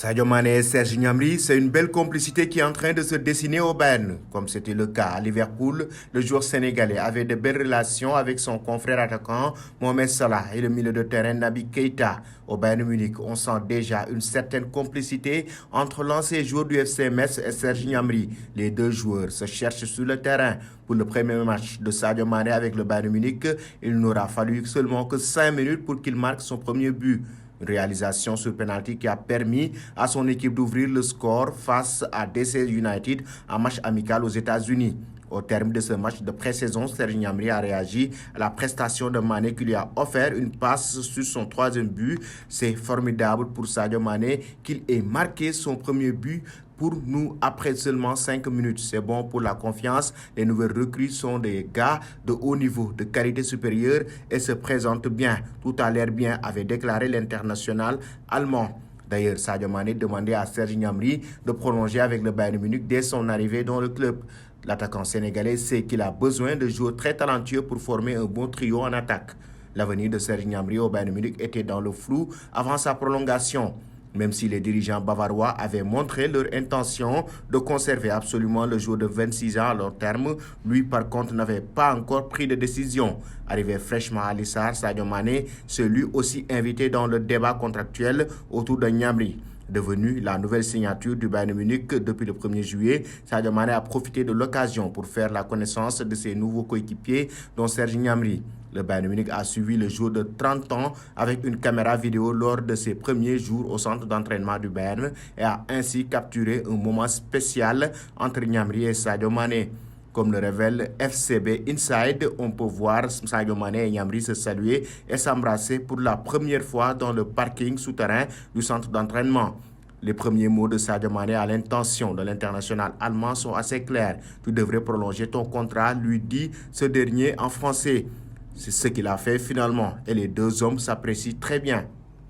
Sadio Mané et Serge Gnabry, c'est une belle complicité qui est en train de se dessiner au Bayern. Comme c'était le cas à Liverpool, le joueur sénégalais avait de belles relations avec son confrère attaquant Mohamed Salah et le milieu de terrain Naby Keïta. Au Bayern Munich, on sent déjà une certaine complicité entre l'ancien joueur du FC Metz et Serge Gnabry. Les deux joueurs se cherchent sur le terrain. Pour le premier match de Sadio Mané avec le Bayern Munich, il n'aura fallu seulement que 5 minutes pour qu'il marque son premier but. Une réalisation sur penalty qui a permis à son équipe d'ouvrir le score face à DC United en match amical aux États-Unis. Au terme de ce match de pré-saison, Serge Gnabry a réagi à la prestation de Mané qui lui a offert une passe sur son troisième but. C'est formidable pour Sadio Mané qu'il ait marqué son premier but pour nous après seulement 5 minutes. C'est bon pour la confiance. Les nouvelles recrues sont des gars de haut niveau, de qualité supérieure et se présentent bien. Tout a l'air bien, avait déclaré l'international allemand. D'ailleurs, Sadio Mané demandait à Serge Gnabry de prolonger avec le Bayern Munich dès son arrivée dans le club. L'attaquant sénégalais sait qu'il a besoin de joueurs très talentueux pour former un bon trio en attaque. L'avenir de Serge Gnabry au Bayern Munich était dans le flou avant sa prolongation. Même si les dirigeants bavarois avaient montré leur intention de conserver absolument le joueur de 26 ans à long terme, lui par contre n'avait pas encore pris de décision. Arrivé fraîchement à l'Issar, Sadio Mané s'est lui aussi invité dans le débat contractuel autour de Gnabry. Devenu la nouvelle signature du Bayern Munich depuis le 1er juillet, Sadio Mané a profité de l'occasion pour faire la connaissance de ses nouveaux coéquipiers, dont Serge Gnabry. Le Bayern Munich a suivi le joueur de 30 ans avec une caméra vidéo lors de ses premiers jours au centre d'entraînement du Bayern et a ainsi capturé un moment spécial entre Gnabry et Sadio Mané. Comme le révèle FCB Inside, on peut voir Sadio Mané et Gnabry se saluer et s'embrasser pour la première fois dans le parking souterrain du centre d'entraînement. Les premiers mots de Sadio Mané à l'intention de l'international allemand sont assez clairs. Tu devrais prolonger ton contrat, lui dit ce dernier en français. C'est ce qu'il a fait finalement et les deux hommes s'apprécient très bien.